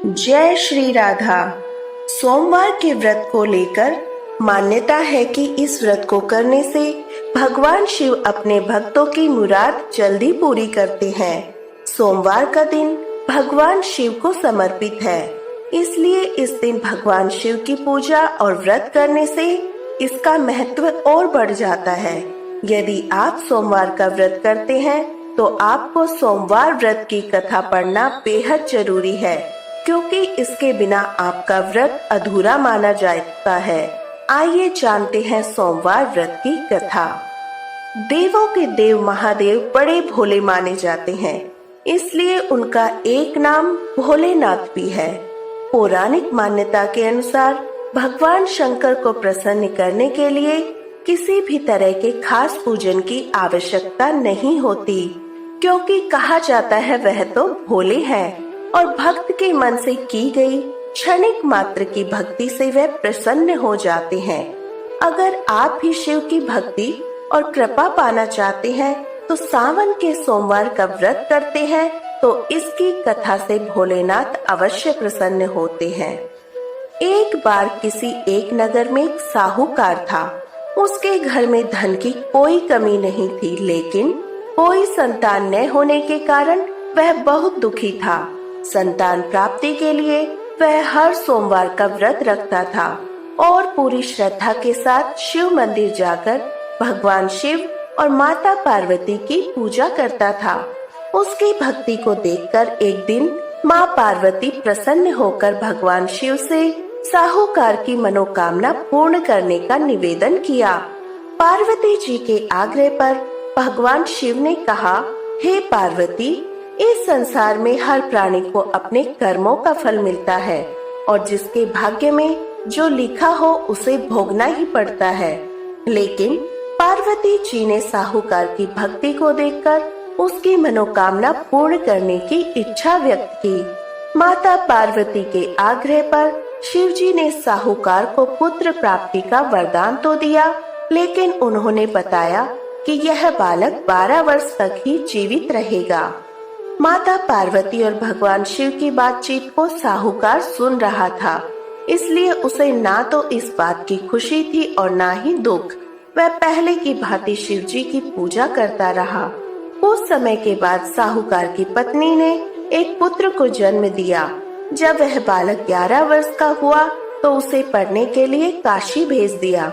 जय श्री राधा। सोमवार के व्रत को लेकर मान्यता है कि इस व्रत को करने से भगवान शिव अपने भक्तों की मुराद जल्दी पूरी करते हैं। सोमवार का दिन भगवान शिव को समर्पित है, इसलिए इस दिन भगवान शिव की पूजा और व्रत करने से इसका महत्व और बढ़ जाता है। यदि आप सोमवार का व्रत करते हैं तो आपको सोमवार व्रत की कथा पढ़ना बेहद जरूरी है, क्योंकि इसके बिना आपका व्रत अधूरा माना जाता है। आइए जानते हैं सोमवार व्रत की कथा। देवों के देव महादेव बड़े भोले माने जाते हैं, इसलिए उनका एक नाम भोलेनाथ भी है। पौराणिक मान्यता के अनुसार भगवान शंकर को प्रसन्न करने के लिए किसी भी तरह के खास पूजन की आवश्यकता नहीं होती, क्योंकि कहा जाता है वह तो भोले हैं और भक्त के मन से की गई क्षणिक मात्र की भक्ति से वह प्रसन्न हो जाते हैं। अगर आप भी शिव की भक्ति और कृपा पाना चाहते हैं तो सावन के सोमवार का व्रत करते हैं तो इसकी कथा से भोलेनाथ अवश्य प्रसन्न होते हैं। एक बार किसी एक नगर में एक साहूकार था। उसके घर में धन की कोई कमी नहीं थी, लेकिन कोई संतान न होने के कारण वह बहुत दुखी था। संतान प्राप्ति के लिए वह हर सोमवार का व्रत रखता था और पूरी श्रद्धा के साथ शिव मंदिर जाकर भगवान शिव और माता पार्वती की पूजा करता था। उसकी भक्ति को देखकर एक दिन माँ पार्वती प्रसन्न होकर भगवान शिव से साहूकार की मनोकामना पूर्ण करने का निवेदन किया। पार्वती जी के आग्रह पर भगवान शिव ने कहा, हे पार्वती, इस संसार में हर प्राणी को अपने कर्मों का फल मिलता है और जिसके भाग्य में जो लिखा हो उसे भोगना ही पड़ता है। लेकिन पार्वती जी ने साहूकार की भक्ति को देखकर उसकी मनोकामना पूर्ण करने की इच्छा व्यक्त की। माता पार्वती के आग्रह पर शिव जी ने साहूकार को पुत्र प्राप्ति का वरदान तो दिया, लेकिन उन्होंने बताया कि यह बालक 12 वर्ष तक ही जीवित रहेगा। माता पार्वती और भगवान शिव की बातचीत को साहूकार सुन रहा था, इसलिए उसे ना तो इस बात की खुशी थी और ना ही दुख। वह पहले की भांति शिव जी की पूजा करता रहा। कुछ समय के बाद साहूकार की पत्नी ने एक पुत्र को जन्म दिया। जब वह बालक 11 वर्ष का हुआ तो उसे पढ़ने के लिए काशी भेज दिया।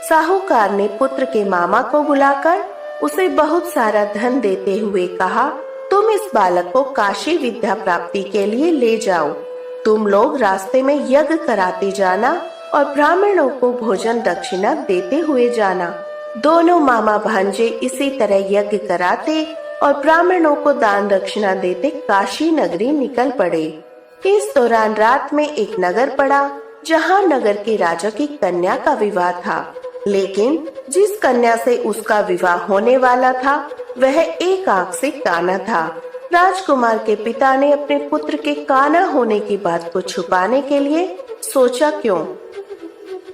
साहूकार ने पुत्र के मामा को बुलाकर उसे बहुत सारा धन देते हुए कहा, तुम इस बालक को काशी विद्या प्राप्ति के लिए ले जाओ। तुम लोग रास्ते में यज्ञ कराते जाना और ब्राह्मणों को भोजन दक्षिणा देते हुए जाना। दोनों मामा भांजे इसी तरह यज्ञ कराते और ब्राह्मणों को दान दक्षिणा देते काशी नगरी निकल पड़े। इस दौरान रात में एक नगर पड़ा, जहाँ नगर के राजा की कन्या का विवाह था, लेकिन जिस कन्या से उसका विवाह होने वाला था वह एक आंख से काना था। राजकुमार के पिता ने अपने पुत्र के काना होने की बात को छुपाने के लिए सोचा, क्यों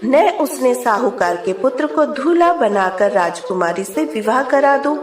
न उसने साहूकार के पुत्र को दूल्हा बनाकर राजकुमारी से विवाह करा दूं।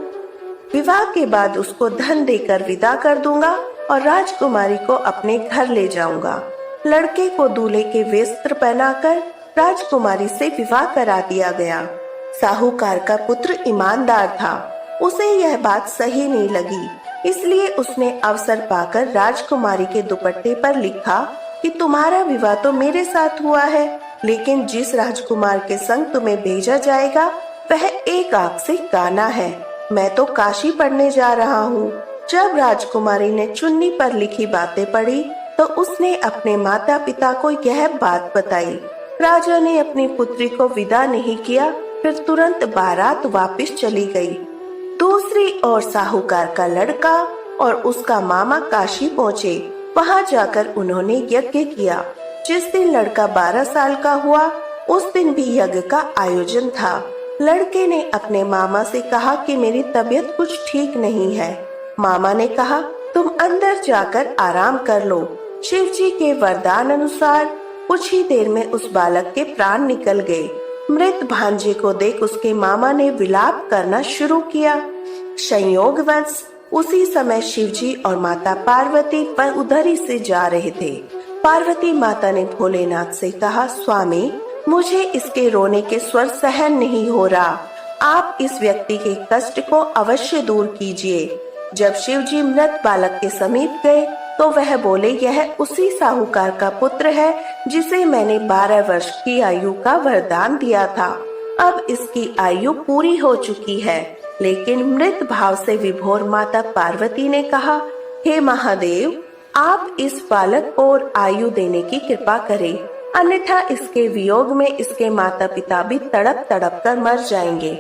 विवाह के बाद उसको धन देकर विदा कर दूंगा और राजकुमारी को अपने घर ले जाऊंगा। लड़के को दूल्हे के वस्त्र पहनाकर राजकुमारी से विवाह करा दिया गया। साहूकार का पुत्र ईमानदार था, उसे यह बात सही नहीं लगी, इसलिए उसने अवसर पाकर राजकुमारी के दुपट्टे पर लिखा कि तुम्हारा विवाह तो मेरे साथ हुआ है, लेकिन जिस राजकुमार के संग तुम्हें भेजा जाएगा वह एक आंख से काना है। मैं तो काशी पढ़ने जा रहा हूँ। जब राजकुमारी ने चुन्नी पर लिखी बातें पढ़ी तो उसने अपने माता पिता को यह बात बताई। राजा ने अपनी पुत्री को विदा नहीं किया, फिर तुरंत बारात वापस चली गई। दूसरी ओर साहूकार का लड़का और उसका मामा काशी पहुँचे। वहाँ जाकर उन्होंने यज्ञ किया। जिस दिन लड़का 12 साल का हुआ उस दिन भी यज्ञ का आयोजन था। लड़के ने अपने मामा से कहा कि मेरी तबीयत कुछ ठीक नहीं है। मामा ने कहा, तुम अंदर जाकर आराम कर लो। शिव जी के वरदान अनुसार कुछ ही देर में उस बालक के प्राण निकल गए। मृत भांजे को देख उसके मामा ने विलाप करना शुरू किया। संयोगवश उसी समय शिवजी और माता पार्वती पर उधर ही से जा रहे थे। पार्वती माता ने भोलेनाथ से कहा, स्वामी, मुझे इसके रोने के स्वर सहन नहीं हो रहा। आप इस व्यक्ति के कष्ट को अवश्य दूर कीजिए। जब शिव जी मृत बालक के समीप गए तो वह बोले, यह उसी साहूकार का पुत्र है जिसे मैंने 12 वर्ष की आयु का वरदान दिया था। अब इसकी आयु पूरी हो चुकी है। लेकिन मृत भाव से विभोर माता पार्वती ने कहा, हे महादेव, आप इस बालक और आयु देने की कृपा करें, अन्यथा इसके वियोग में इसके माता पिता भी तड़प तड़प कर मर जाएंगे।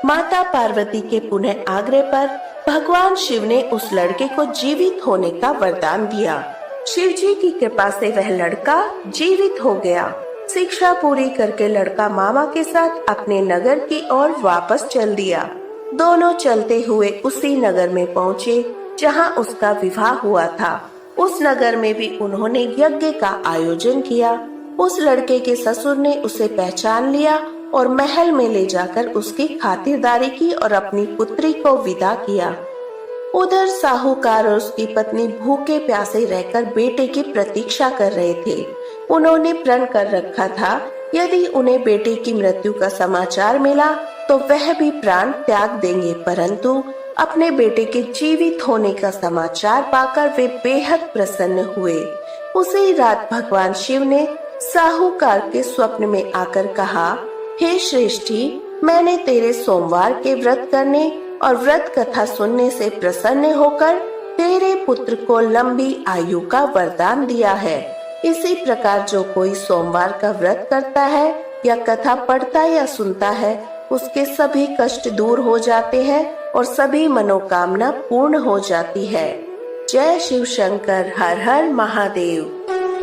माता पार्वती के पुनः आग्रह पर भगवान शिव ने उस लड़के को जीवित होने का वरदान दिया। शिव जी की कृपा से वह लड़का जीवित हो गया। शिक्षा पूरी करके लड़का मामा के साथ अपने नगर की ओर वापस चल दिया। दोनों चलते हुए उसी नगर में पहुँचे जहाँ उसका विवाह हुआ था। उस नगर में भी उन्होंने यज्ञ का आयोजन किया। उस लड़के के ससुर ने उसे पहचान लिया और महल में ले जाकर उसकी खातिरदारी की और अपनी पुत्री को विदा किया। उधर साहूकार और उसकी पत्नी भूखे प्यासे रहकर बेटे की प्रतीक्षा कर रहे थे। उन्होंने प्रण कर रखा था, यदि उन्हें बेटे की मृत्यु का समाचार मिला तो वह भी प्राण त्याग देंगे, परंतु अपने बेटे के जीवित होने का समाचार पाकर वे बेहद प्रसन्न हुए। उसी रात भगवान शिव ने साहूकार के स्वप्न में आकर कहा, हे श्रेष्ठी, मैंने तेरे सोमवार के व्रत करने और व्रत कथा सुनने से प्रसन्न होकर तेरे पुत्र को लंबी आयु का वरदान दिया है। इसी प्रकार जो कोई सोमवार का व्रत करता है या कथा पढ़ता या सुनता है, उसके सभी कष्ट दूर हो जाते हैं और सभी मनोकामना पूर्ण हो जाती है। जय शिव शंकर, हर हर महादेव।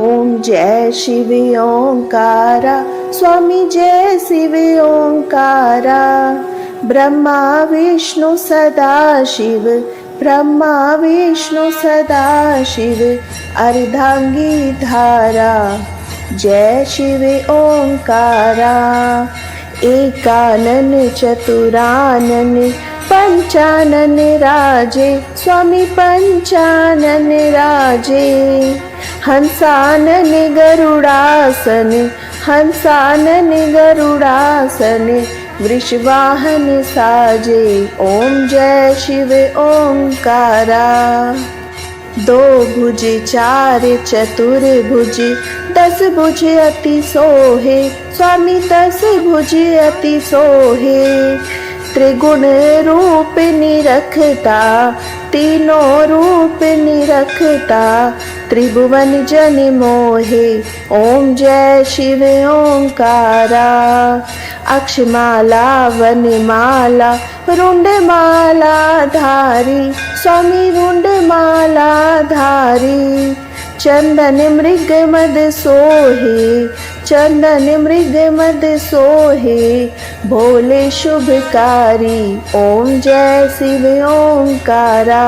ओम जय शिव ओंकारा, स्वामी जय शिव ओंकारा। ब्रह्मा विष्णु सदा शिव, ब्रह्मा विष्णु सदा शिव, अर्धांगी धारा। जय शिव ओंकारा। एकानन चतुरानन पंचानन राजे, स्वामी पंचानन राजे। हंसानन गरुड़ासन, हंसानन गरुड़ासन, वृषवाहन साजे। ओम जय शिव ओंकारा। दो भुज चार चतुर्भुज, 10 भुज अति सोहे, स्वामी 10 भुज अति सोहे। त्रिगुण रूप निरखता, तीनों रूप निरखता, त्रिभुवन जन मोहे। ओम जय शिव ओंकारा। अक्षमाला वनमाला रुंडमाला धारी, स्वामी रुंडमाला धारी। चंदन मृग मद सोहे, चंदन मृग मद सोहे, भोले शुभकारी। ओम जय शिव ओंकारा।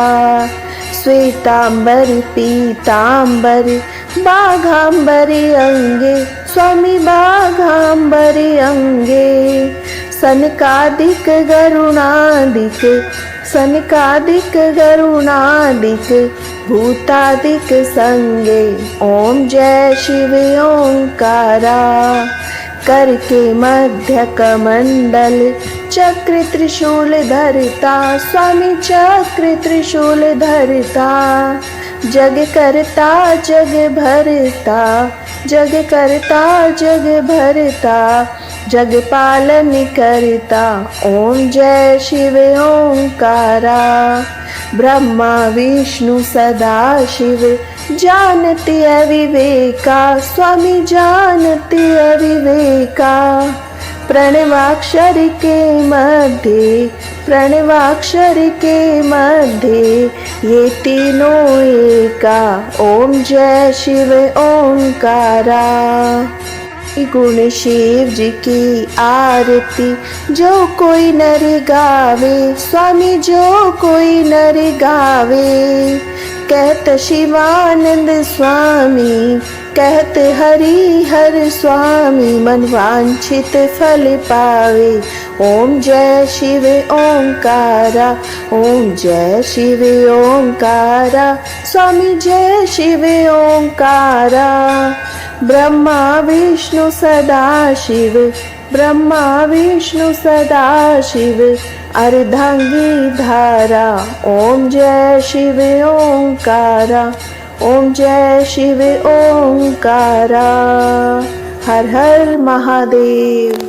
श्वेतांबर पीतांबर बाघांबरी अंगे, स्वामी बाघांबरी अंगे। सनकादिक गरुणादिक, सनकादिक गरुणादिक, भूतादिक संगे। ओम जय शिव ओंकारा। कर के मध्य कमंडल, चक्र त्रिशूल धरता, स्वामी चक्र त्रिशूल धरता। जग करता जग भरता, जग करता जग भरता, जग पालन करता। ओम जय शिव ओंकारा। ब्रह्मा विष्णु सदा शिव, जानती अविवेका, स्वामी जानती अविवेका। प्रणवाक्षर के मध्य, प्रणवाक्षर के मध्य, ये तीनों एका। ओम जय शिव ओंकारा। गुण शिव जी की आरती जो कोई नर गावे, स्वामी जो कोई नर गावे। कहत शिवानंद स्वामी, कहत हरि हर स्वामी, मन वांछित फल पावे। ओम जय शिव ओंकारा, ओम जय शिव ओंकारा, स्वामी जय शिव ओंकारा। ब्रह्मा विष्णु सदा शिव, ब्रह्मा विष्णु सदा शिव, अर्धांगी धारा। ओम जय शिव ओंकारा, ओम जय शिव ओंकारा। हर हर महादेव।